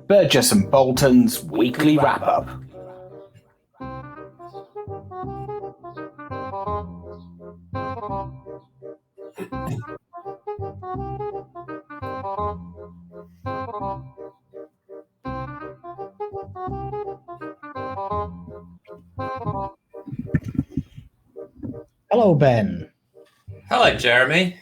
Burgess and Bolton's weekly wrap-up. Hello, Ben. Hello, Jeremy.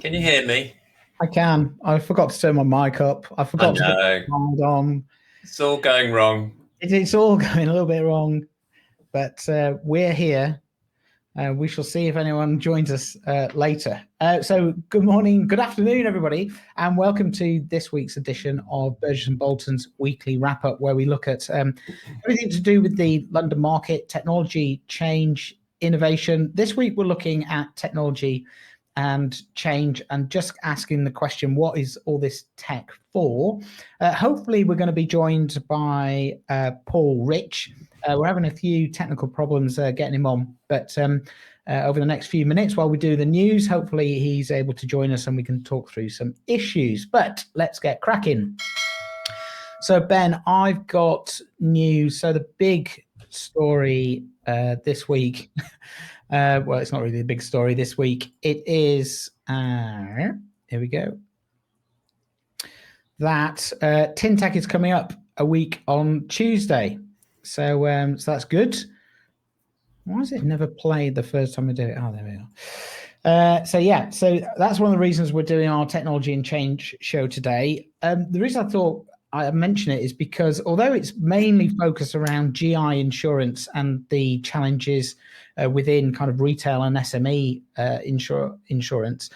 Can you hear me? I can. I forgot to turn my mic up. I forgot to put the sound on. It's all going wrong. It's all going a little bit wrong, but we're here. We shall see if anyone joins us later. So good morning, good afternoon, everybody, and welcome to this week's edition of Burgess and Bolton's weekly wrap-up, where we look at everything to do with the London market, technology, change, innovation. This week, we're looking at technology and change and just asking the question, what is all this tech for? Hopefully, we're going to be joined by Paul Rich. We're having a few technical problems getting him on, but over the next few minutes while we do the news, hopefully he's able to join us and we can talk through some issues. But let's get cracking. So, Ben, I've got news. So the big story this week, well, it's not really the big story this week. It is, here we go, that TinTech is coming up a week on Tuesday. So that's good. Why is it never played the first time we do it? Oh, there we are. So that's one of the reasons we're doing our technology and change show today. The reason I thought I'd mention it is because although it's mainly focused around GI insurance and the challenges within kind of retail and SME insurance,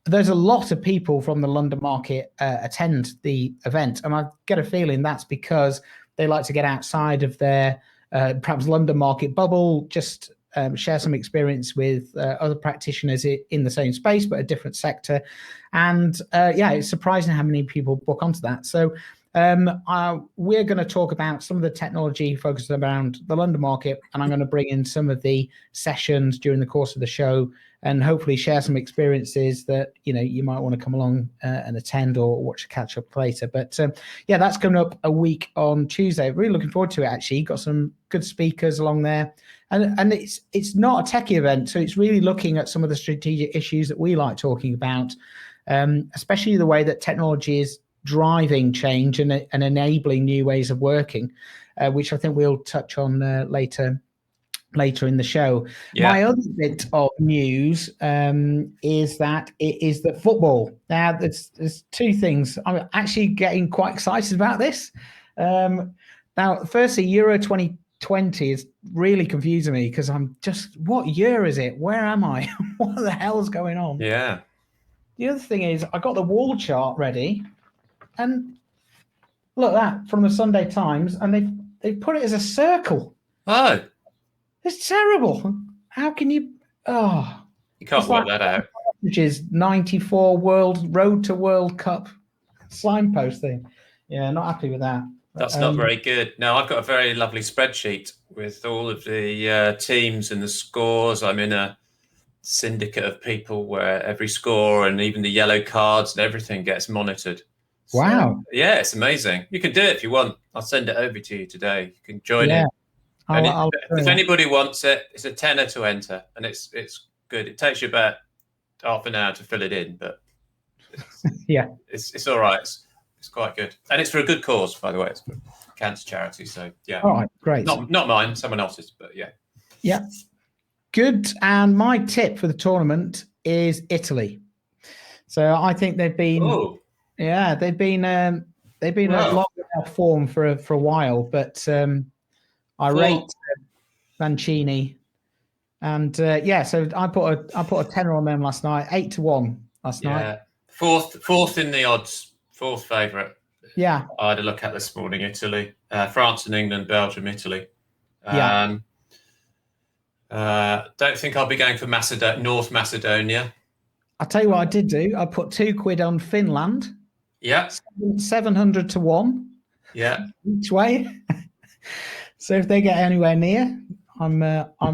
there's a lot of people from the London market attend the event. And I get a feeling that's because they like to get outside of their perhaps London market bubble, just share some experience with other practitioners in the same space, but a different sector. And it's surprising how many people book onto that. So we're going to talk about some of the technology focused around the London market, and I'm going to bring in some of the sessions during the course of the show and hopefully share some experiences that you might want to come along and attend or watch a catch up later. But that's coming up a week on Tuesday. Really looking forward to it. Actually, got some good speakers along there, and it's not a techie event, so it's really looking at some of the strategic issues that we like talking about, especially the way that technology is driving change and enabling new ways of working, which I think we'll touch on later in the show. Yeah. My other bit of news is that it is the football. Now, there's two things. I'm actually getting quite excited about this. Now, firstly, Euro 2020 is really confusing me because I'm just, what year is it? Where am I? What the hell's going on? Yeah. The other thing is I got the wall chart ready, and look at that from the Sunday Times, and they put it as a circle. Oh. It's terrible. How can you? Oh, you can't work that out. Which is 94 Road to World Cup signpost thing. Yeah, not happy with that. That's not very good. No, I've got a very lovely spreadsheet with all of the teams and the scores. I'm in a syndicate of people where every score and even the yellow cards and everything gets monitored. Wow. So, yeah, it's amazing. You can do it if you want. I'll send it over to you today. You can join in. If anybody wants it, it's a tenner to enter, and it's good. It takes you about half an hour to fill it in, but it's all right. It's quite good, and it's for a good cause, by the way. It's for cancer charity, so yeah. All right, great. Not mine, someone else's, but yeah. Yeah, good. And my tip for the tournament is Italy. So I think they've been, they've been at long enough form for a while, but. I rate Mancini, and so I put a tenner on them last night, 8-1 last night. Fourth in the odds, fourth favourite. Yeah, I had a look at this morning. Italy, France and England, Belgium, Italy. Don't think I'll be going for North Macedonia. I'll tell you what I did do. I put £2 on Finland. Yeah, 700 to 1. Yeah, each way. So if they get anywhere near, I'm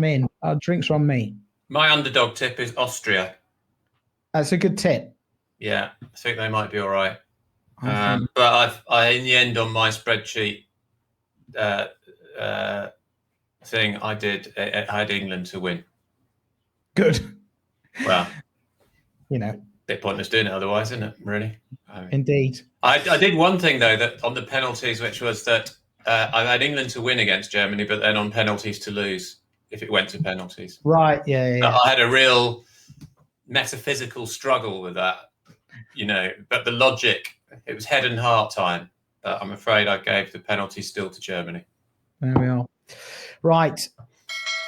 in. Drinks are on me. My underdog tip is Austria. That's a good tip. Yeah, I think they might be all right. But in the end, on my spreadsheet thing, I had England to win. Good. Well, bit pointless doing it otherwise, isn't it? Really. Indeed. I did one thing though, that on the penalties, which was that I had England to win against Germany, but then on penalties to lose if it went to penalties. Right. Yeah. I had a real metaphysical struggle with that, but the logic, it was head and heart time. But I'm afraid I gave the penalty still to Germany. There we are. Right.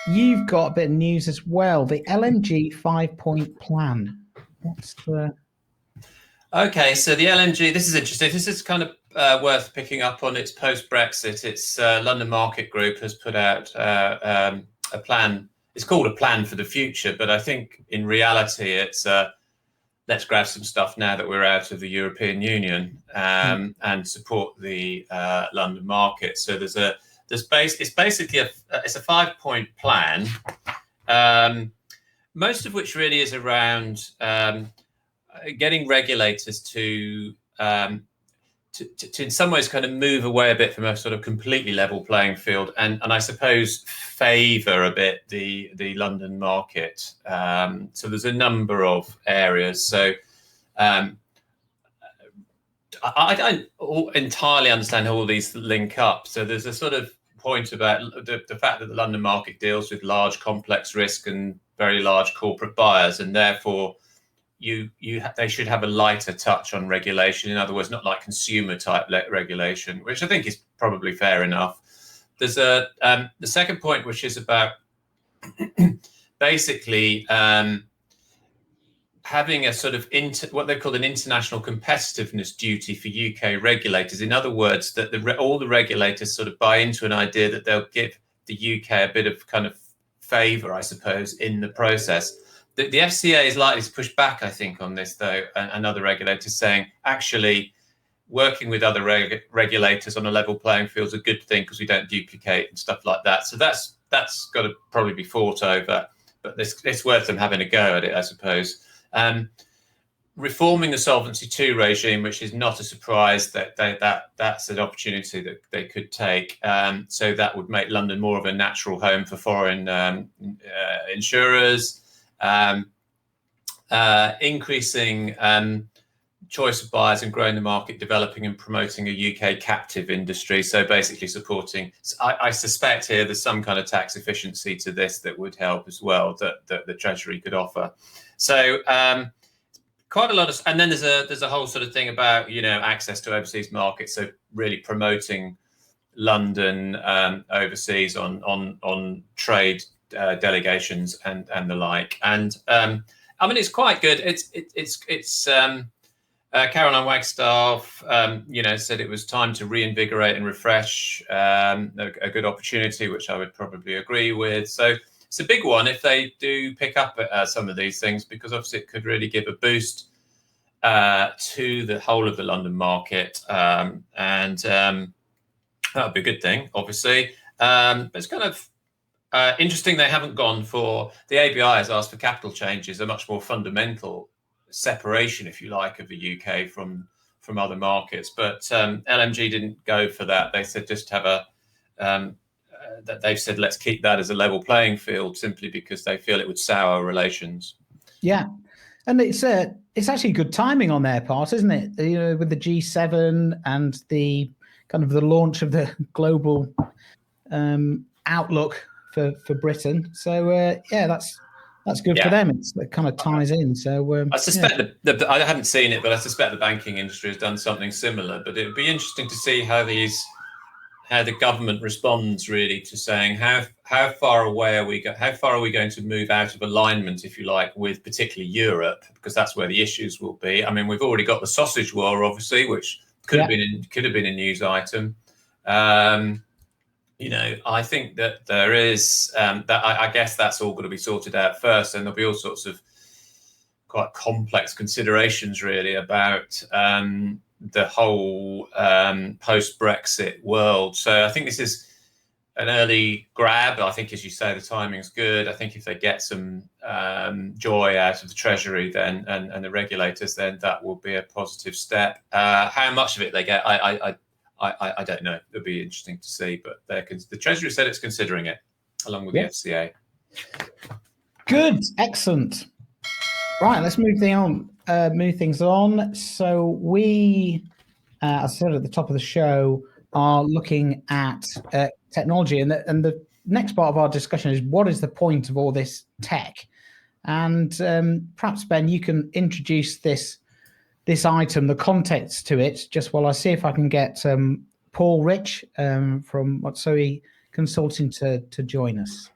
You've got a bit of news as well. The LNG 5-point plan. What's the... Okay, so the LNG, this is interesting. This is kind of worth picking up on. It's post-Brexit. It's London Market Group has put out a plan. It's called a plan for the future, but I think in reality it's let's grab some stuff now that we're out of the European Union and support the London market. So it's basically a 5-point plan, most of which really is around getting regulators to in some ways kind of move away a bit from a sort of completely level playing field and I suppose favour a bit the London market. So there's a number of areas. So I don't entirely understand how all these link up. So there's a sort of point about the fact that the London market deals with large complex risk and very large corporate buyers, and therefore they should have a lighter touch on regulation. In other words, not like consumer type regulation, which I think is probably fair enough. There's the second point, which is about basically having a sort of what they call an international competitiveness duty for UK regulators. In other words, that all the regulators sort of buy into an idea that they'll give the UK a bit of kind of favour, I suppose, in the process. The FCA is likely to push back, I think, on this, though, and other regulators saying, actually, working with other regulators on a level playing field is a good thing because we don't duplicate and stuff like that. So that's got to probably be fought over, but it's worth them having a go at it, I suppose. Reforming the Solvency II regime, which is not a surprise, that's an opportunity that they could take. So that would make London more of a natural home for foreign insurers. Increasing choice of buyers and growing the market, developing and promoting a UK captive industry. So basically supporting, I suspect here there's some kind of tax efficiency to this that would help as well, that the Treasury could offer. So quite a lot of, and then there's a whole sort of thing about, access to overseas markets. So really promoting London overseas on trade delegations and the like. And I mean, it's quite good. It's Caroline Wagstaff, said it was time to reinvigorate and refresh, a good opportunity, which I would probably agree with. So it's a big one if they do pick up some of these things, because obviously it could really give a boost to the whole of the London market, and that would be a good thing, obviously. But it's kind of interesting they haven't gone for, the ABI has asked for capital changes, a much more fundamental separation, if you like, of the UK from other markets. But LMG didn't go for that. They said just have that they've said let's keep that as a level playing field, simply because they feel it would sour relations. Yeah, and it's actually good timing on their part, isn't it? With the G7 and the kind of the launch of the global outlook for Britain. So that's good for them. It kind of ties in. So I suspect I haven't seen it, but I suspect the banking industry has done something similar. But it would be interesting to see how the government responds really to saying how far away are we how far are we going to move out of alignment, if you like, with particularly Europe, because that's where the issues will be. I mean, we've already got the sausage war, obviously, which could have been a news item. I think that there is that I guess that's all going to be sorted out first, and there'll be all sorts of quite complex considerations really about the whole post-Brexit world. So I think this is an early grab. I think, as you say, the timing's good. I think if they get some joy out of the Treasury then and the regulators, then that will be a positive step. How much of it they get, I I don't know. It'll be interesting to see. But the Treasury said it's considering it, along with the FCA. Good, excellent. Right, let's move things on. So we, as I said at the top of the show, are looking at technology, and the next part of our discussion is what is the point of all this tech? And perhaps, Ben, you can introduce this item, the context to it, just while I see if I can get Paul Rich from Matsui Consulting to join us.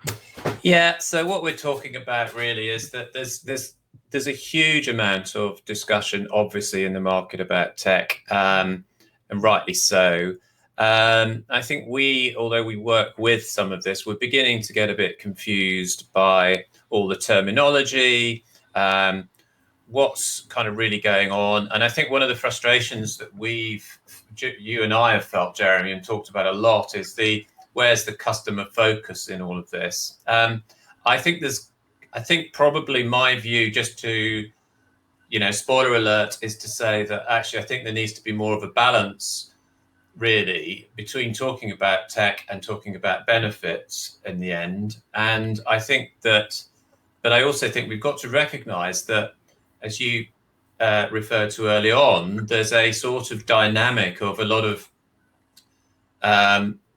Yeah, so what we're talking about really is that there's a huge amount of discussion, obviously, in the market about tech, and rightly so. I think although we work with some of this, we're beginning to get a bit confused by all the terminology, what's kind of really going on. And I think one of the frustrations that you and I have felt, Jeremy, and talked about a lot is where's the customer focus in all of this? I think probably my view, just to, spoiler alert, is to say that actually I think there needs to be more of a balance, really, between talking about tech and talking about benefits in the end. And I think but I also think we've got to recognize that, as you referred to early on, there's a sort of dynamic of a lot of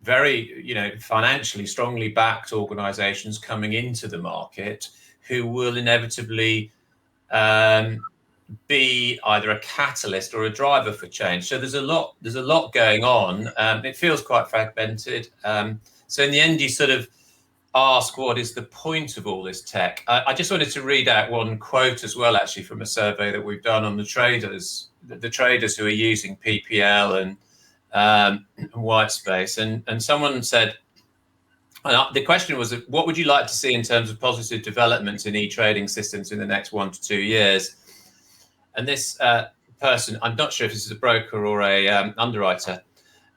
very, financially strongly backed organizations coming into the market who will inevitably be either a catalyst or a driver for change. So there's a lot going on. It feels quite fragmented. So in the end, you sort of ask, what is the point of all this tech? I just wanted to read out one quote as well, actually, from a survey that we've done on the traders who are using PPL and Whitespace, and someone said, the question was, what would you like to see in terms of positive developments in e-trading systems in the next 1 to 2 years? And this person, I'm not sure if this is a broker or a underwriter,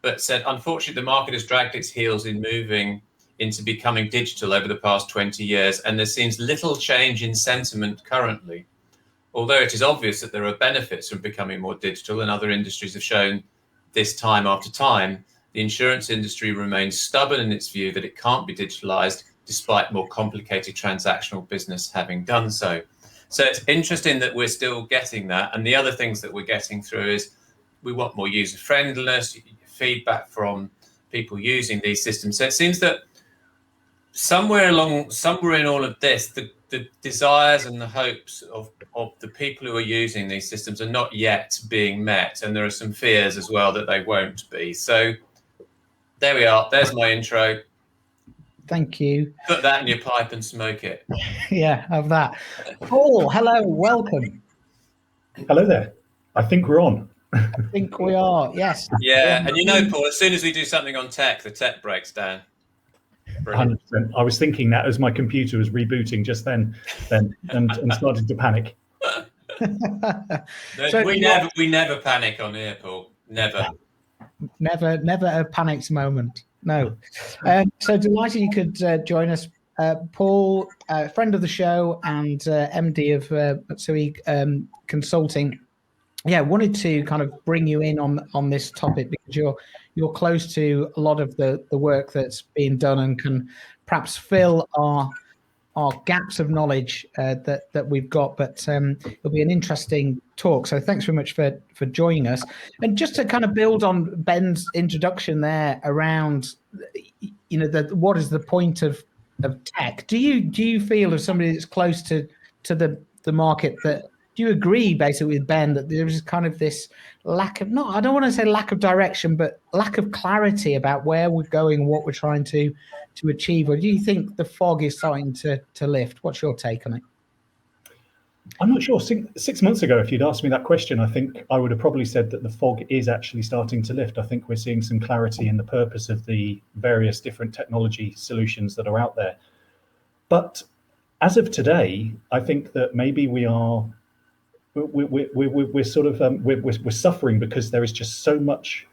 but said, unfortunately, the market has dragged its heels in moving into becoming digital over the past 20 years, and there seems little change in sentiment currently. Although it is obvious that there are benefits from becoming more digital, and other industries have shown this time after time, the insurance industry remains stubborn in its view that it can't be digitalized despite more complicated transactional business having done so. So it's interesting that we're still getting that. And the other things that we're getting through is we want more user friendliness, feedback from people using these systems. So it seems that somewhere in all of this, the desires and the hopes of the people who are using these systems are not yet being met. And there are some fears as well that they won't be. So there we are. There's my intro. Thank you. Put that in your pipe and smoke it. Yeah, have that. Paul, hello, welcome. Hello there. I think we're on. I think we are, yes. Yeah, and Paul, as soon as we do something on tech, the tech breaks down. Brilliant. 100%. I was thinking that as my computer was rebooting just then and started to panic. So we never panic on here, Paul. Never. Never a panicked moment. No. So delighted you could join us. Paul, friend of the show and MD of Matsui Consulting. Yeah, wanted to kind of bring you in on this topic because you're close to a lot of the work that's being done and can perhaps fill our gaps of knowledge that we've got. But it'll be an interesting talk. So thanks very much for joining us. And just to kind of build on Ben's introduction there around, what is the point of tech? Do you feel, as somebody that's close to the market, that do you agree basically with Ben that there is kind of this lack of, I don't want to say lack of direction, but lack of clarity about where we're going, what we're trying to achieve? Or do you think the fog is starting to lift? What's your take on it? I'm not sure. 6 months ago, if you'd asked me that question, I think I would have probably said that the fog is actually starting to lift. I think we're seeing some clarity in the purpose of the various different technology solutions that are out there. But as of today, I think that maybe we're suffering because there is just so much.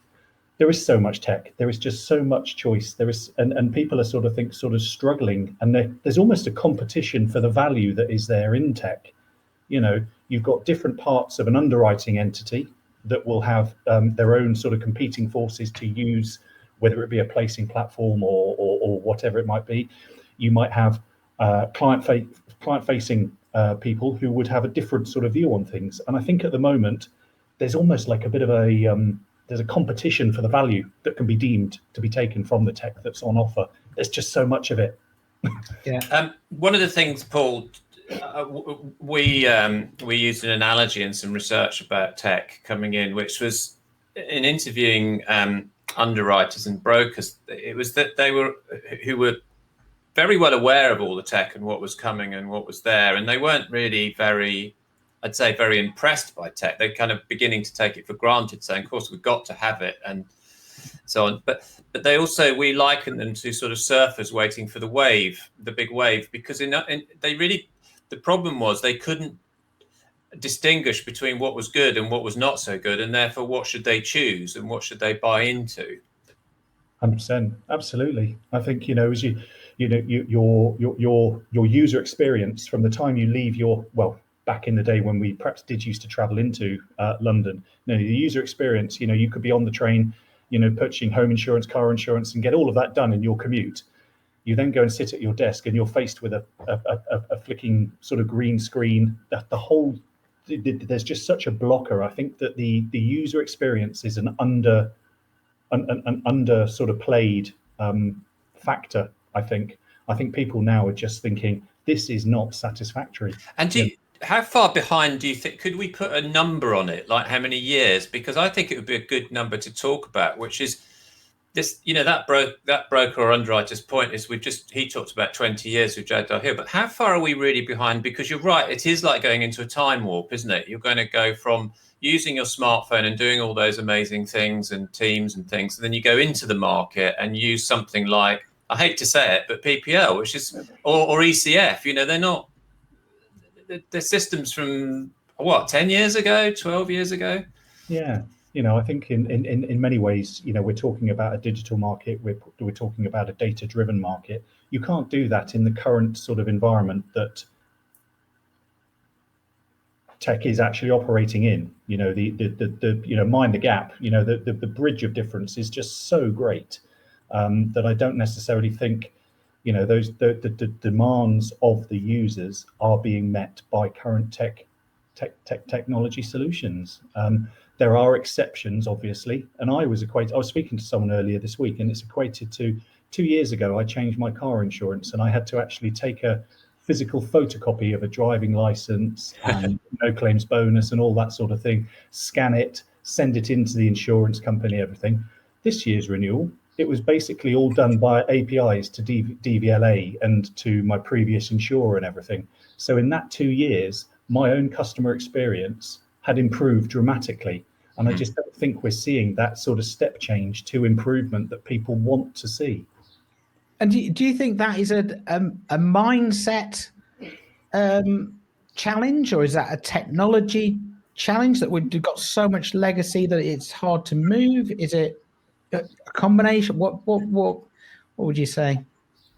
There is so much tech. There is just so much choice. And people are sort of struggling, and there's almost a competition for the value that is there in tech. You've got different parts of an underwriting entity that will have their own sort of competing forces to use, whether it be a placing platform or whatever it might be. You might have client-facing people who would have a different sort of view on things. And I think at the moment, there's almost like a bit of there's a competition for the value that can be deemed to be taken from the tech that's on offer. There's just so much of it. Yeah. One of the things, Paul, we used an analogy in some research about tech coming in, which was in interviewing underwriters and brokers. It was that who were very well aware of all the tech and what was coming and what was there, and they weren't really very impressed by tech. They're kind of beginning to take it for granted, saying, of course, we've got to have it, and so on. But they also, we liken them to sort of surfers waiting for the big wave, because the problem was they couldn't distinguish between what was good and what was not so good, and therefore what should they choose and what should they buy into? 100%, absolutely. I think, as your user experience from the time you leave back in the day when we perhaps did used to travel into London, the user experience, you could be on the train, purchasing home insurance, car insurance, and get all of that done in your commute. You then go and sit at your desk and you're faced with a flicking sort of green screen. There's just such a blocker. I think that the user experience is an under sort of played factor. I think people now are just thinking this is not satisfactory. And how far behind do you think? Could we put a number on it, like how many years? Because I think it would be a good number to talk about, which is this. That broker or underwriter's point is he talked about 20 years with Jagdar Hill, but how far are we really behind? Because you're right, it is like going into a time warp, isn't it? You're going to go from using your smartphone and doing all those amazing things and Teams and things, and then you go into the market and use something like, I hate to say it, but PPL, which is or ECF. They're not. The systems from 10 years ago, 12 years ago. Yeah, I think in many ways, we're talking about a digital market. We're talking about a data-driven market. You can't do that in the current sort of environment that tech is actually operating in. Mind the gap. The bridge of difference is just so great that I don't necessarily think the demands of the users are being met by current technology solutions. There are exceptions, obviously, and I was speaking to someone earlier this week, and it's equated to 2 years ago I changed my car insurance, and I had to actually take a physical photocopy of a driving license and no claims bonus and all that sort of thing, scan it, send it into the insurance company, everything. This year's renewal, it was basically all done by APIs to DVLA and to my previous insurer and everything. So in that 2 years, my own customer experience had improved dramatically. And I just don't think we're seeing that sort of step change to improvement that people want to see. And do you think that is a mindset challenge, or is that a technology challenge that we've got so much legacy that it's hard to move? Is it a combination? What would you say?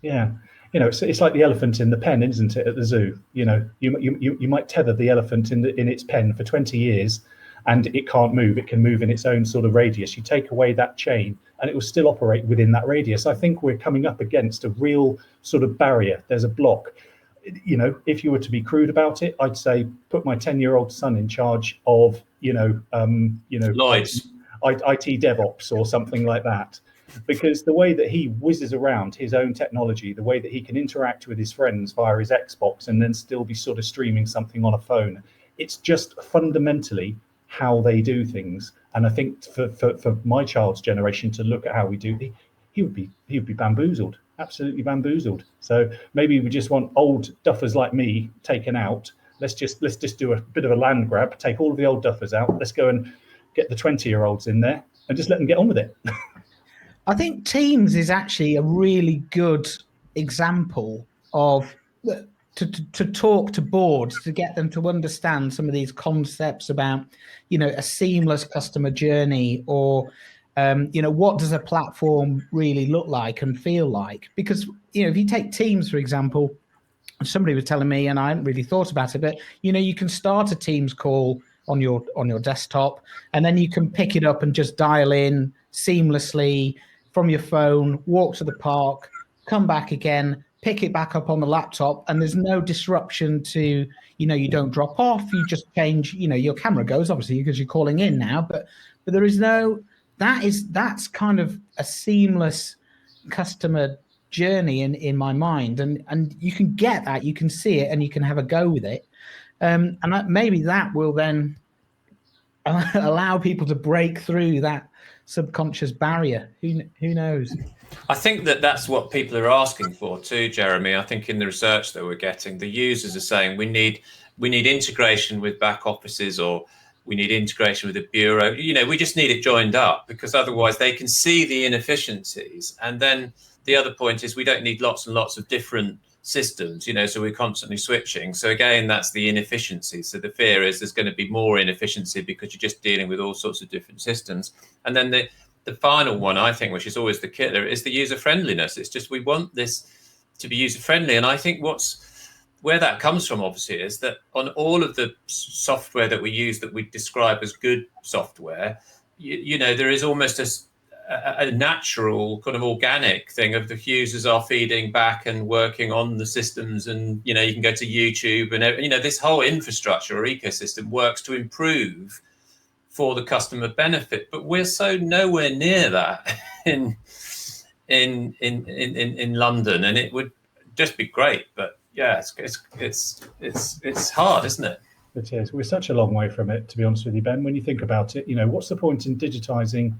Yeah, it's like the elephant in the pen, isn't it? At the zoo, you might tether the elephant in its pen for 20 years, and it can't move. It can move in its own sort of radius. You take away that chain, and it will still operate within that radius. I think we're coming up against a real sort of barrier. There's a block. If you were to be crude about it, I'd say put my 10-year-old son in charge of, Lloyd's. IT DevOps or something like that, because the way that he whizzes around his own technology, the way that he can interact with his friends via his Xbox and then still be sort of streaming something on a phone, it's just fundamentally how they do things. And I think for my child's generation to look at how we do, he would be bamboozled, absolutely bamboozled. So maybe we just want old duffers like me taken out. Let's just do a bit of a land grab, take all of the old duffers out. Let's go and get the 20-year-olds in there and just let them get on with it. I think Teams is actually a really good example of to talk to boards, to get them to understand some of these concepts about, a seamless customer journey, or, what does a platform really look like and feel like? Because, if you take Teams, for example, somebody was telling me, and I hadn't really thought about it, but, you can start a Teams call on your desktop, and then you can pick it up and just dial in seamlessly from your phone, walk to the park, come back again, pick it back up on the laptop, and there's no disruption to, you don't drop off, you just change, your camera goes obviously because you're calling in now, but there is no, that's kind of a seamless customer journey in my mind, and you can get that, you can see it, and you can have a go with it, and maybe that will then allow people to break through that subconscious barrier. Who knows? I think that's what people are asking for too, Jeremy. I think in the research that we're getting, the users are saying we need integration with back offices, or we need integration with the bureau. We just need it joined up, because otherwise they can see the inefficiencies. And then the other point is we don't need lots and lots of different systems, so we're constantly switching. So again, that's the inefficiency. So the fear is there's going to be more inefficiency because you're just dealing with all sorts of different systems. And then the final one, I think, which is always the killer, is the user friendliness. It's just, we want this to be user friendly. And I think where that comes from, obviously, is that on all of the software that we use that we describe as good software, there is almost a natural kind of organic thing of the users are feeding back and working on the systems, and you can go to YouTube, and this whole infrastructure or ecosystem works to improve for the customer benefit. But we're so nowhere near that in London, and it would just be great. But yeah, it's hard, isn't it? It is. We're such a long way from it, to be honest with you, Ben. When you think about it, what's the point in digitizing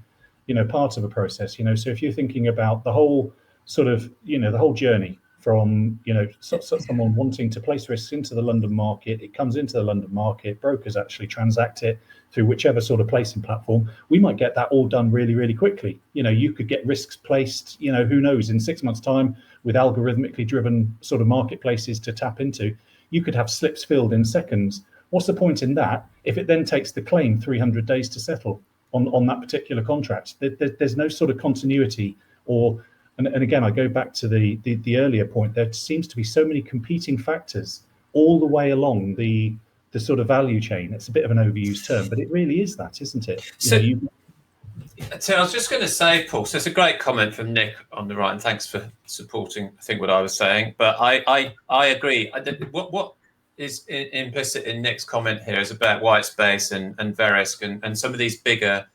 part of a process? So if you're thinking about the whole sort of, the whole journey from, someone wanting to place risks into the London market, it comes into the London market, brokers actually transact it through whichever sort of placing platform, we might get that all done really, really quickly. You could get risks placed, who knows, in 6 months' time with algorithmically driven sort of marketplaces to tap into. You could have slips filled in seconds. What's the point in that if it then takes the claim 300 days to settle on that particular contract? There's no sort of continuity, and again, I go back to the earlier point. There seems to be so many competing factors all the way along the sort of value chain. It's a bit of an overused term, but it really is that, isn't it? So I was just going to say, Paul, so it's a great comment from Nick on the right, and thanks for supporting, I think, what I was saying. But I agree. What is implicit in Nick's comment here is about Whitespace and Verisk and some of these bigger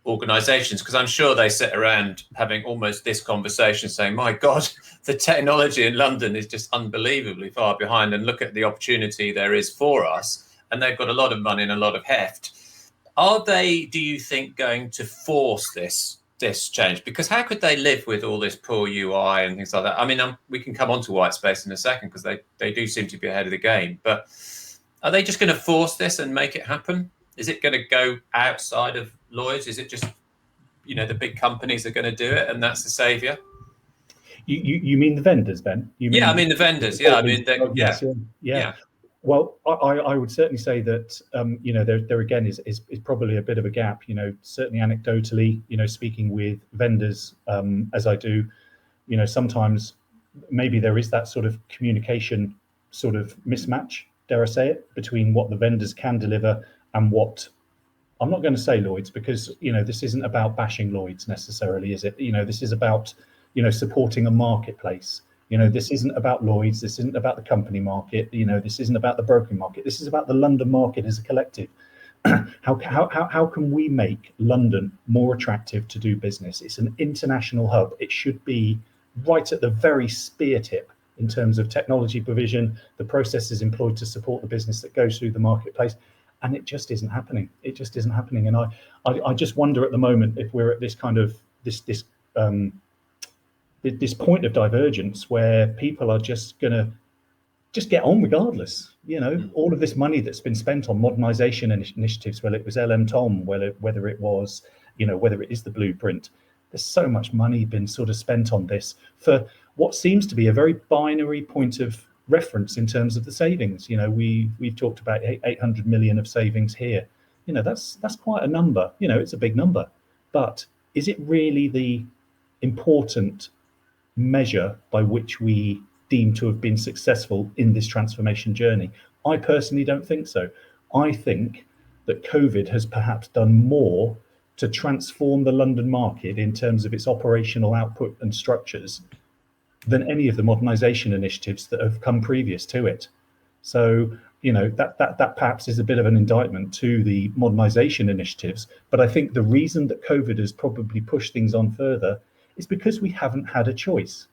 organizations, because I'm sure they sit around having almost this conversation saying, my God, the technology in London is just unbelievably far behind, and look at the opportunity there is for us. And they've got a lot of money and a lot of heft. Are they, do you think, going to force this change? Because how could they live with all this poor UI and things like that? I mean, we can come on to Whitespace in a second, because they do seem to be ahead of the game. But are they just going to force this and make it happen? Is it going to go outside of Lloyd's? Is it just, the big companies are going to do it, and that's the saviour? You mean the vendors, Ben? I mean the vendors. Yeah, I mean, yeah. Well, I would certainly say that there again is probably a bit of a gap. Certainly anecdotally, speaking with vendors as I do, sometimes maybe there is that sort of communication sort of mismatch, dare I say it, between what the vendors can deliver and what, I'm not going to say Lloyd's, because this isn't about bashing Lloyd's necessarily, is it? This is about supporting a marketplace. This isn't about Lloyd's, this isn't about the company market, this isn't about the broking market, this is about the London market as a collective. How can we make London more attractive to do business? It's an international hub. It should be right at the very spear tip in terms of technology provision, the processes employed to support the business that goes through the marketplace. And it just isn't happening. It just isn't happening. And I just wonder at the moment if we're at this kind of this point of divergence where people are just going to just get on regardless. All of this money that's been spent on modernisation initiatives, whether it was LM Tom, whether it was, whether it is the blueprint, there's so much money been sort of spent on this for what seems to be a very binary point of reference in terms of the savings. We've talked about 800 million of savings here. That's quite a number. It's a big number, but is it really the important measure by which we deem to have been successful in this transformation journey? I personally don't think so. I think that COVID has perhaps done more to transform the London market in terms of its operational output and structures than any of the modernisation initiatives that have come previous to it. So, that perhaps is a bit of an indictment to the modernisation initiatives. But I think the reason that COVID has probably pushed things on further is because we haven't had a choice.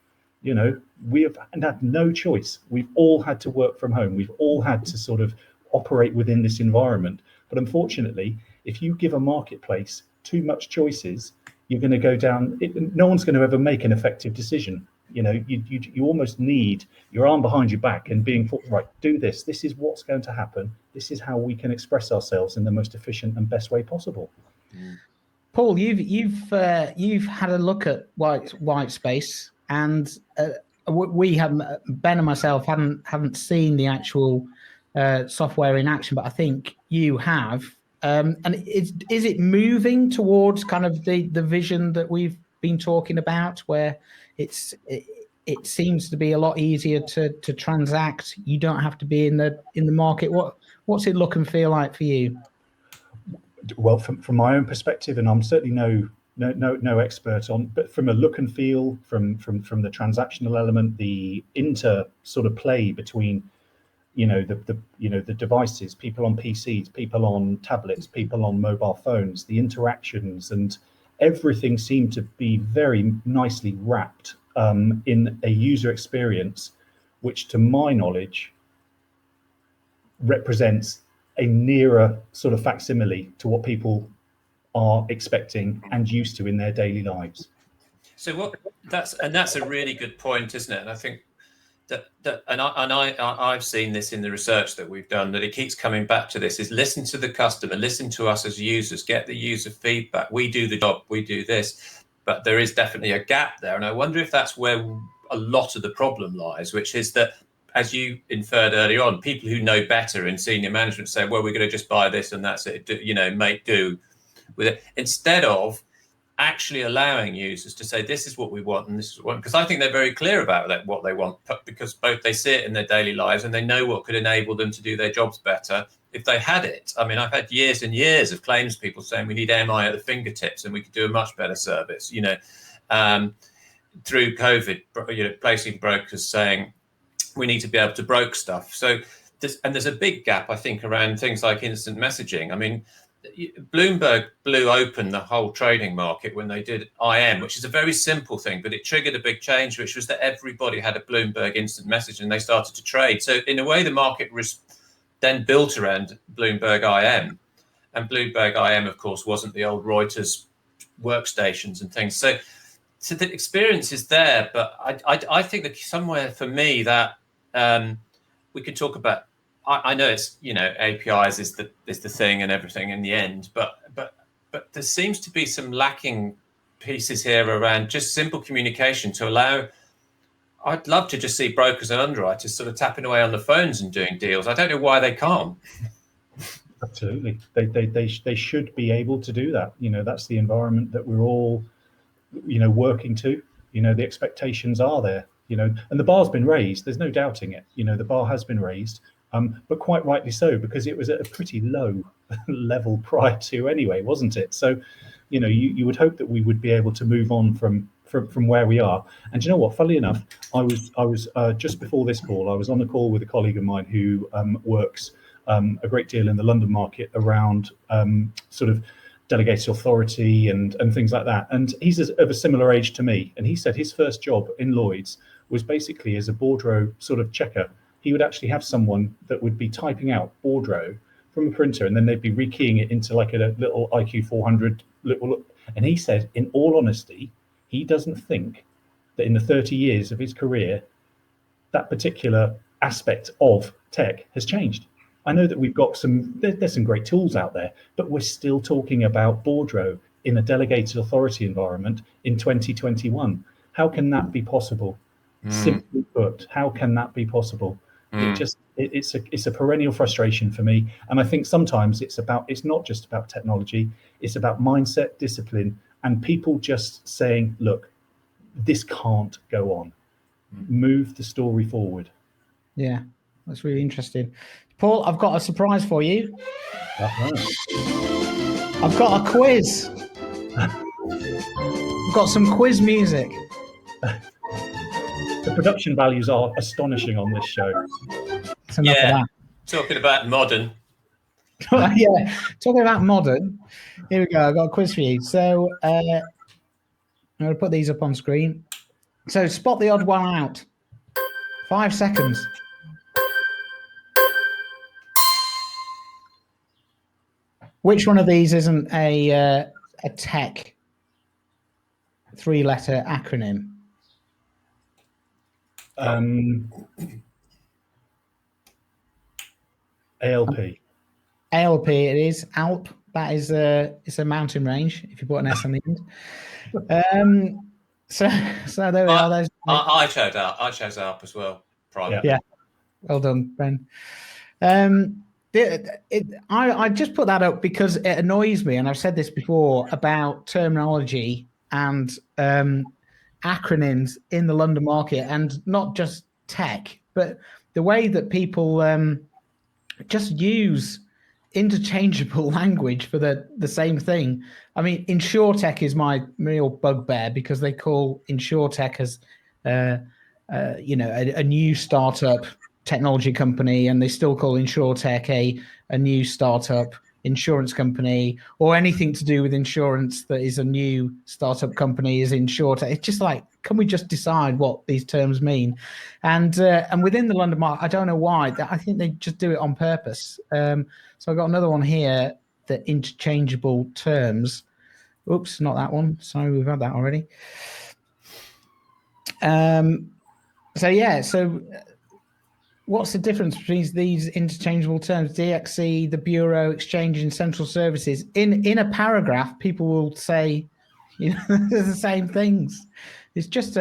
We have had no choice. We've all had to work from home. We've all had to sort of operate within this environment. But unfortunately, if you give a marketplace too much choices, you're going to go down. No one's going to ever make an effective decision. You almost need your arm behind your back and being thought, right, do this. This is what's going to happen. This is how we can express ourselves in the most efficient and best way possible. Paul, you've had a look at white space, and we haven't. Ben and myself haven't seen the actual software in action, but I think you have. And is it moving towards kind of the vision that we've been talking about, where it seems to be a lot easier to transact? You don't have to be in the market. What's it look and feel like for you? Well, from my own perspective, and I'm certainly no expert on, but from a look and feel, from the transactional element, the inter sort of play between the devices, people on PCs, people on tablets, people on mobile phones, the interactions, and everything seemed to be very nicely wrapped in a user experience, which to my knowledge represents a nearer sort of facsimile to what people are expecting and used to in their daily lives. So that's a really good point, isn't it? And I think I've seen this in the research that we've done, that it keeps coming back to this, is listen to the customer, listen to us as users, get the user feedback. We do the job, we do this, but there is definitely a gap there. And I wonder if that's where a lot of the problem lies, which is that, as you inferred earlier on, people who know better in senior management say, well, we're going to just buy this and that's it, make do with it, instead of actually allowing users to say, this is what we want and this is what we want. Because I think they're very clear about that, what they want, because both they see it in their daily lives and they know what could enable them to do their jobs better if they had it. I mean, I've had years and years of claims people saying we need MI at the fingertips and we could do a much better service, through COVID, placing brokers saying we need to be able to broker stuff. So there's a big gap, I think, around things like instant messaging. I mean, Bloomberg blew open the whole trading market when they did IM, which is a very simple thing, but it triggered a big change, which was that everybody had a Bloomberg instant message and they started to trade. So in a way, the market was then built around Bloomberg IM. And Bloomberg IM, of course, wasn't the old Reuters workstations and things. So the experience is there, but I think that somewhere for me that we could talk about. I know it's APIs is the thing and everything in the end, but there seems to be some lacking pieces here around just simple communication to allow. I'd love to just see brokers and underwriters sort of tapping away on the phones and doing deals. I don't know why they can't. Absolutely, they should be able to do that. That's the environment that we're all working to. The expectations are there. And the bar's been raised. There's no doubting it. The bar has been raised. But quite rightly so, because it was at a pretty low level prior to anyway, wasn't it? So, you would hope that we would be able to move on from where we are. And you know what? Funnily enough, I was just before this call, I was on a call with a colleague of mine who works a great deal in the London market around sort of delegated authority and things like that. And he's of a similar age to me. And he said his first job in Lloyd's was basically as a Bordereau sort of checker. He would actually have someone that would be typing out Bordereau from a printer, and then they'd be rekeying it into like a little IQ 400 little. And he said, in all honesty, he doesn't think that in the 30 years of his career, that particular aspect of tech has changed. I know that we've got there's some great tools out there, but we're still talking about Bordereau in a delegated authority environment in 2021. How can that be possible? Simply put, how can that be possible? It's a perennial frustration for me, and I think sometimes it's not just about technology, it's about mindset, discipline, and people just saying, look, this can't go on. Move the story forward. Yeah, That's really interesting. Paul, I've got a surprise for you. I've got a quiz. I've got some quiz music. The production values are astonishing on this show. Yeah, talking about modern. Yeah, talking about modern. Here we go. I've got a quiz for you. So I'm going to put these up on screen. So spot the odd one out. 5 seconds. Which one of these isn't a tech 3-letter acronym? ALP. ALP it is. ALP. That is it's a mountain range if you put an S on the end. So there we are. I chose ALP as well. Private. Yeah. Well done, Ben. I just put that up because it annoys me, and I've said this before about terminology and acronyms in the London market, and not just tech, but the way that people just use interchangeable language for the same thing. I mean, InsurTech is my real bugbear because they call InsurTech as a new startup technology company, and they still call InsurTech a new startup insurance company, or anything to do with insurance that is a new startup company is InsurTech. It's just like, can we just decide what these terms mean? And within the London market, I don't know why. I think they just do it on purpose. So I got another one here, the interchangeable terms. Oops, not that one. Sorry, we've had that already. So what's the difference between these interchangeable terms? DXC, the Bureau, Exchange and Central Services. In a paragraph, people will say, the same things. It's just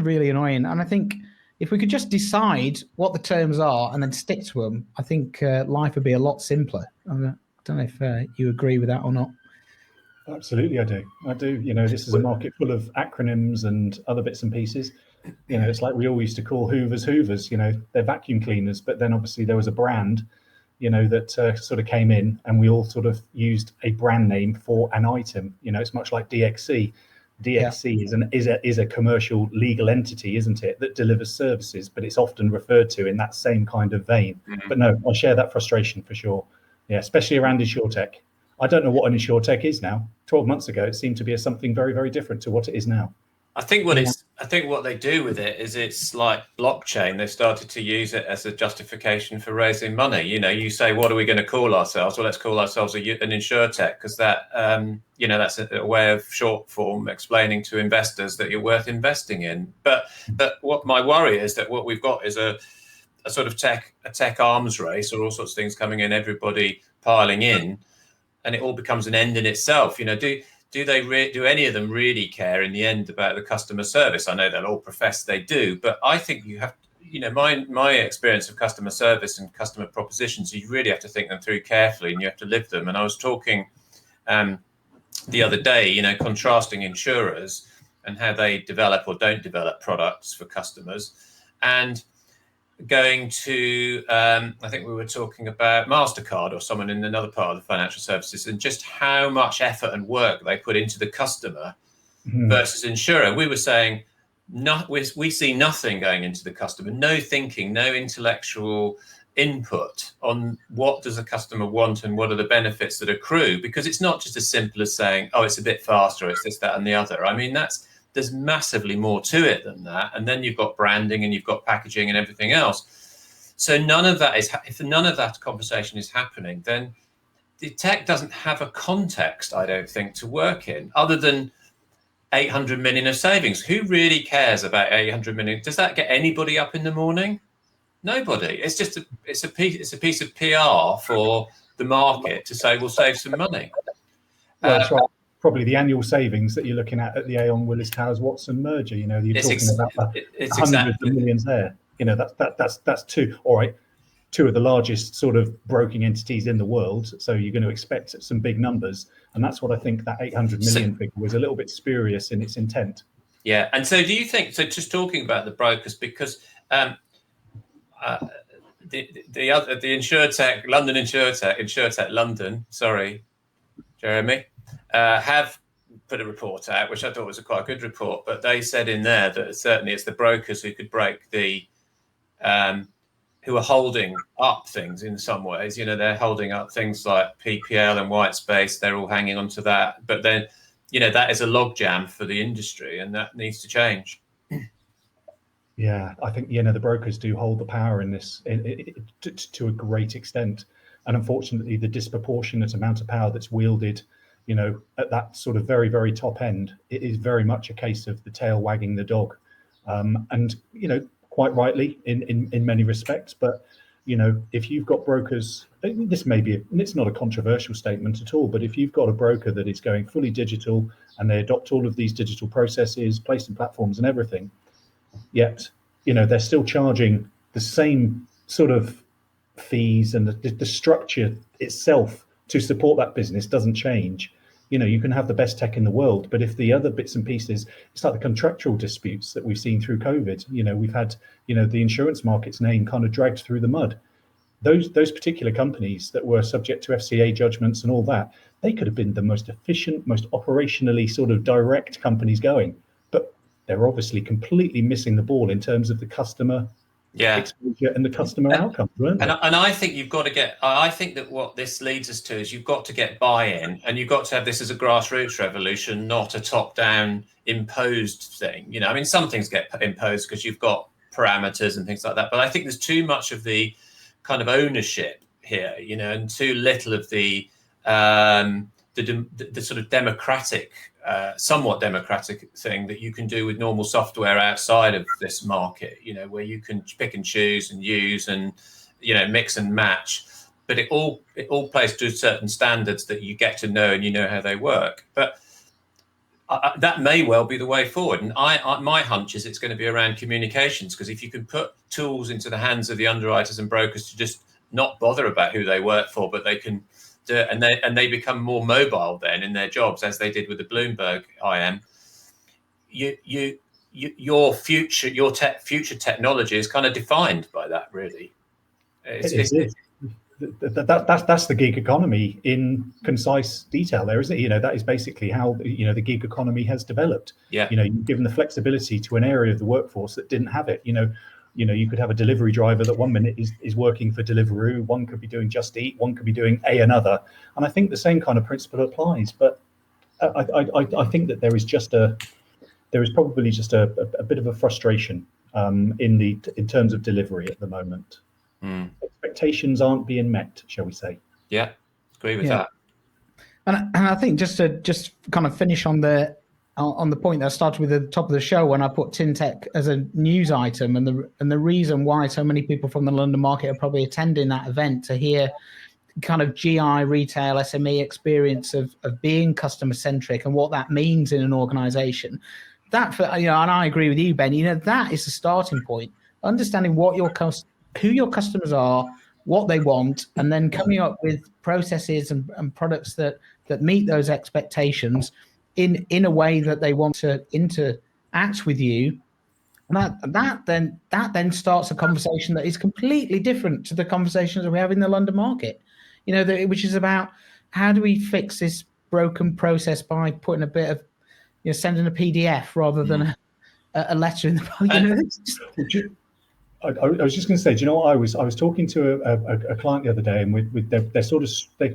really annoying. And I think if we could just decide what the terms are and then stick to them, I think life would be a lot simpler. I don't know if you agree with that or not. Absolutely, I do. This is a market full of acronyms and other bits and pieces. It's like we all used to call Hoovers. They're vacuum cleaners, but then obviously there was a brand, that sort of came in, and we all sort of used a brand name for an item. It's much like DXC. DXC is a commercial legal entity, isn't it, that delivers services, but it's often referred to in that same kind of vein. Mm-hmm. But no, I share that frustration for sure. Yeah, especially around InsurTech. I don't know what an InsurTech is now. 12 months ago, it seemed to be something very, very different to what it is now. I think what they do with it is it's like blockchain. They've started to use it as a justification for raising money. You say, what are we going to call ourselves? Well, let's call ourselves an InsurTech, because that, that's a way of short form explaining to investors that you're worth investing in. But what my worry is that what we've got is a sort of tech arms race, or all sorts of things coming in, everybody piling in, and it all becomes an end in itself. Do any of them really care in the end about the customer service? I know they'll all profess they do, but I think you have, my experience of customer service and customer propositions, you really have to think them through carefully, and you have to live them. And I was talking the other day, contrasting insurers and how they develop or don't develop products for customers, and going to, I think we were talking about MasterCard or someone in another part of the financial services, and just how much effort and work they put into the customer versus insurer. We were saying, we see nothing going into the customer, no thinking, no intellectual input on what does a customer want and what are the benefits that accrue, because it's not just as simple as saying, oh, it's a bit faster, it's this, that, and the other. I mean, there's massively more to it than that. And then you've got branding and you've got packaging and everything else. So if none of that conversation is happening, then the tech doesn't have a context, I don't think, to work in, other than 800 million of savings. Who really cares about 800 million? Does that get anybody up in the morning? Nobody. It's just it's a piece of PR for the market to say we'll save some money. Well, that's right. Probably the annual savings that you're looking at the Aon Willis Towers Watson merger. You're talking about hundreds of millions there. That's two of the largest sort of broking entities in the world. So you're going to expect some big numbers, and that's what I think that 800 million figure was a little bit spurious in its intent. Yeah, and so do you think? So just talking about the brokers, because the InsurTech, London InsurTech London, sorry, Jeremy, have put a report out, which I thought was quite a good report, but they said in there that certainly it's the brokers who could break the, who are holding up things in some ways. You know, they're holding up things like PPL and Whitespace. They're all hanging on to that. But then, you know, that is a logjam for the industry, and that needs to change. Yeah, I think, you know, the brokers do hold the power in this to a great extent. And unfortunately, the disproportionate amount of power that's wielded, you know, at that sort of very, very top end, it is very much a case of the tail wagging the dog. And, you know, quite rightly in many respects. But, you know, if you've got brokers, this may be, it's not a controversial statement at all, but if you've got a broker that is going fully digital and they adopt all of these digital processes, placing platforms and everything, yet, you know, they're still charging the same sort of fees, and the structure itself to support that business doesn't change. You know, you can have the best tech in the world, but if the other bits and pieces, it's like the contractual disputes that we've seen through COVID. You know, we've had, you know, the insurance market's name kind of dragged through the mud. Those particular companies that were subject to FCA judgments and all that, they could have been the most efficient, most operationally sort of direct companies going, but they're obviously completely missing the ball in terms of the customer exposure and the customer outcomes, weren't they? And I think you've got to get, I think that what this leads us to is you've got to get buy-in, and you've got to have this as a grassroots revolution, not a top-down imposed thing. You know, I mean, some things get imposed because you've got parameters and things like that, but I think there's too much of the kind of ownership here, you know, and too little of the sort of democratic, somewhat democratic thing that you can do with normal software outside of this market, you know, where you can pick and choose and use and, you know, mix and match, but it all plays to certain standards that you get to know and you know how they work. But that may well be the way forward. And my hunch is it's going to be around communications, because if you can put tools into the hands of the underwriters and brokers to just not bother about who they work for, but they can do it, and they become more mobile then in their jobs, as they did with the Bloomberg IM. Your future technology is kind of defined by that, really. That's the gig economy in concise detail there, isn't it? You know, that is basically how, you know, the gig economy has developed. Yeah. You know, you've given the flexibility to an area of the workforce that didn't have it. You know, you could have a delivery driver that 1 minute is working for Deliveroo, one could be doing Just Eat, one could be doing another. And I think the same kind of principle applies. But I think that there is probably just a bit of a frustration in terms of delivery at the moment. Expectations aren't being met, shall we say? Yeah, agree with that. And I think just to kind of finish on the point that I started with at the top of the show, when I put Tintech as a news item, and the reason why so many people from the London market are probably attending that event to hear kind of GI retail SME experience of being customer centric and what that means in an organization. That, you know, and I agree with you, Ben, you know, that is the starting point. Understanding who your customers are, what they want, and then coming up with processes and products that meet those expectations in a way that they want to interact with you. That then starts a conversation that is completely different to the conversations that we have in the London market, you know, which is about how do we fix this broken process by putting a bit of, you know, sending a PDF rather than a letter in the. I was just going to say, do you know what, I was talking to a client the other day, and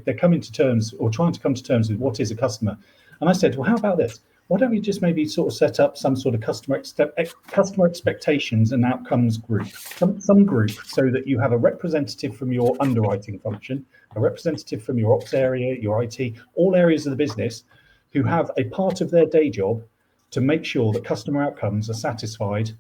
they're coming to terms, or trying to come to terms with what is a customer. And I said, well, how about this? Why don't we just maybe sort of set up some sort of customer expectations and outcomes group, some group, so that you have a representative from your underwriting function, a representative from your ops area, your IT, all areas of the business, who have a part of their day job to make sure that customer outcomes are satisfied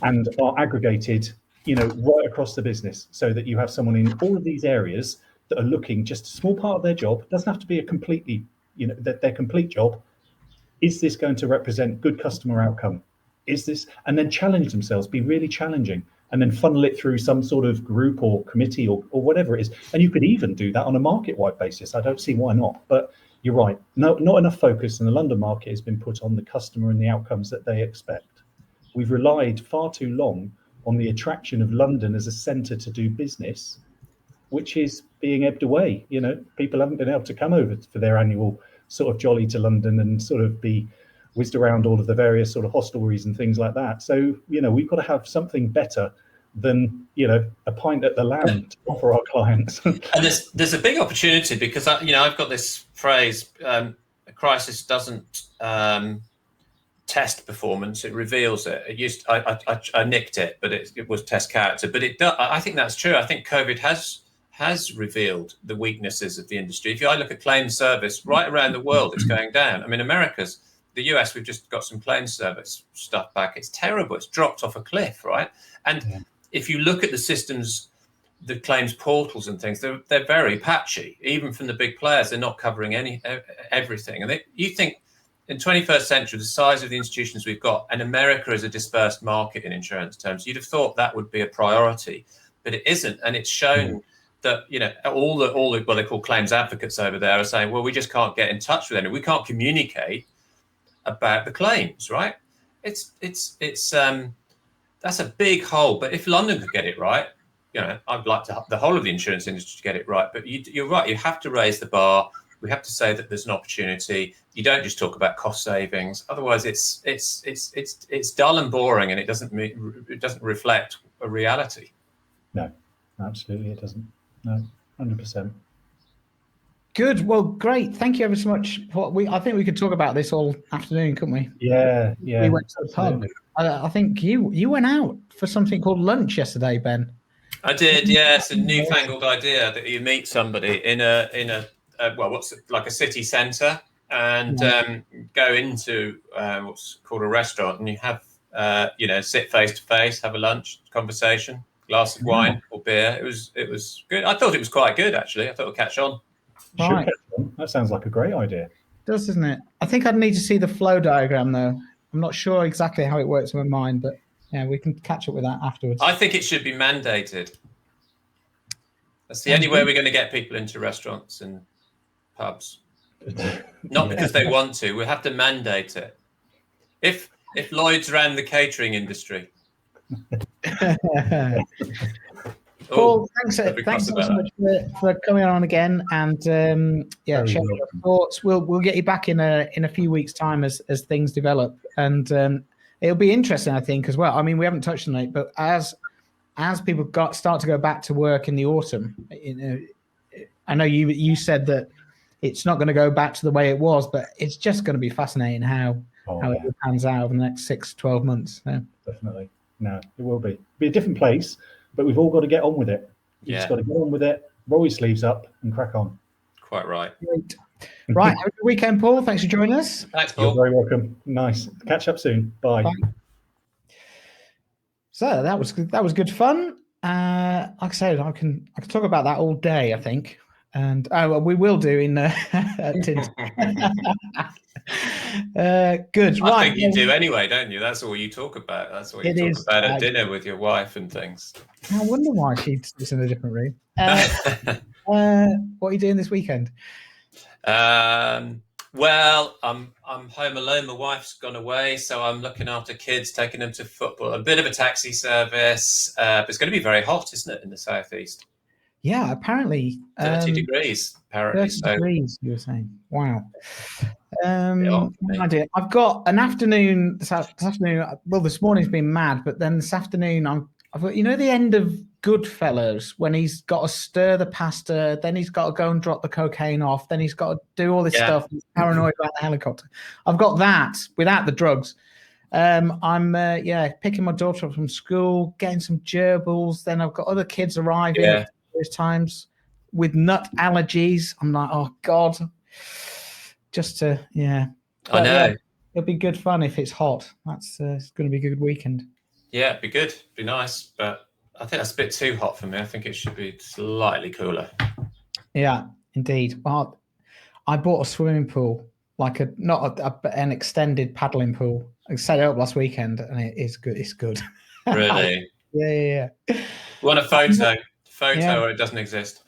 and are aggregated, you know, right across the business, so that you have someone in all of these areas that are looking just a small part of their job. It doesn't have to be a completely, you know, their complete job. Is this going to represent good customer outcome? Is this, and then challenge themselves, be really challenging, and then funnel it through some sort of group or committee or whatever it is. And you could even do that on a market-wide basis. I don't see why not, but you're right. No, not enough focus in the London market has been put on the customer and the outcomes that they expect. We've relied far too long on the attraction of London as a centre to do business, which is being ebbed away. You know, people haven't been able to come over for their annual sort of jolly to London and sort of be whizzed around all of the various sort of hostelries and things like that. So, you know, we've got to have something better than, you know, a pint at the Lamb to offer our clients. And there's a big opportunity because, you know, I've got this phrase, a crisis doesn't test performance, it reveals it. It used I nicked it, but it was test character. But I think that's true. I think COVID has revealed the weaknesses of the industry. If I look at claims service right around the world, it's going down. I mean, the US, we've just got some claims service stuff back. It's terrible. It's dropped off a cliff, right? And if you look at the systems, the claims portals and things, they're very patchy. Even from the big players, they're not covering everything. And you think in 21st century, the size of the institutions we've got, and America is a dispersed market in insurance terms, you'd have thought that would be a priority, but it isn't. And it's shown that, you know, all the what they call claims advocates over there are saying, well, we just can't get in touch with anyone. We can't communicate about the claims, right? It's that's a big hole. But if London could get it right, you know, I'd like the whole of the insurance industry to get it right. But you're right. You have to raise the bar. We have to say that there's an opportunity. You don't just talk about cost savings. Otherwise, it's dull and boring, and it doesn't reflect a reality. No, absolutely, it doesn't. No, 100%. Good. Well, great. Thank you ever so much. I think we could talk about this all afternoon, couldn't we? Yeah. We went to the pub. I think you went out for something called lunch yesterday, Ben. I did. Yeah, it's a newfangled idea that you meet somebody in a what's it, like a city centre, and go into what's called a restaurant, and you have sit face to face, have a lunch conversation, glass of wine or beer. It was good. I thought it was quite good actually. I thought it'd catch on. Right. That sounds like a great idea. It does, doesn't it? I think I'd need to see the flow diagram though. I'm not sure exactly how it works in my mind, but yeah, we can catch up with that afterwards. I think it should be mandated. That's the only way we're going to get people into restaurants and pubs. Not because they want to. We have to mandate it. If Lloyd's ran the catering industry. Paul, thanks so much for coming on again, and sharing your thoughts. We'll get you back in a few weeks' time as things develop, and it'll be interesting, I think, as well. I mean, we haven't touched on it, but as people start to go back to work in the autumn, I know you said that it's not going to go back to the way it was, but it's just going to be fascinating how it pans out over the next 6-12 months. So. Definitely, no, it will be a different place. But we've all got to get on with it. You've just got to get on with it, roll your sleeves up and crack on. Quite right. Great. Right. Have a good weekend, Paul. Thanks for joining us. Thanks, Paul. You're very welcome. Nice. Catch up soon. Bye. So that was good fun. Like I said, I can talk about that all day, I think. And we will do in Tint. Good. I think you do anyway, don't you? That's all you talk about. That's what you talk about at dinner with your wife and things. I wonder why she sits in a different room. What are you doing this weekend? Well, I'm home alone. My wife's gone away, so I'm looking after kids, taking them to football. A bit of a taxi service. But it's going to be very hot, isn't it, in the southeast? Yeah, apparently 30 degrees. Apparently, 30 degrees. You were saying, wow. I've got an afternoon this afternoon. Well, this morning's been mad, but then this afternoon I've got the end of Goodfellas when he's got to stir the pasta, then he's got to go and drop the cocaine off, then he's got to do all this stuff. He's paranoid about the helicopter. I've got that without the drugs. I'm picking my daughter up from school, getting some gerbils. Then I've got other kids arriving at various times with nut allergies. I'm like, oh God. Just to, But, I know. It'll be good fun if it's hot. That's it's going to be a good weekend. Yeah, it'd be good. It'd be nice. But I think that's a bit too hot for me. I think it should be slightly cooler. Yeah, indeed. Well, I bought a swimming pool, like an extended paddling pool. I set it up last weekend, and it is good. It's good. Really? Yeah. You want a photo or it doesn't exist?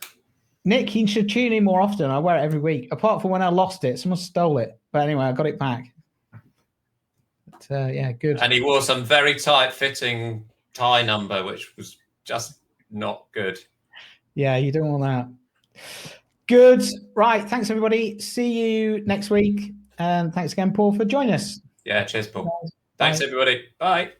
Nick, you should tune in more often. I wear it every week. Apart from when I lost it, someone stole it. But anyway, I got it back. But, good. And he wore some very tight-fitting tie number, which was just not good. Yeah, you don't want that. Good. Right. Thanks, everybody. See you next week. And thanks again, Paul, for joining us. Yeah, cheers, Paul. Thanks, everybody. Bye.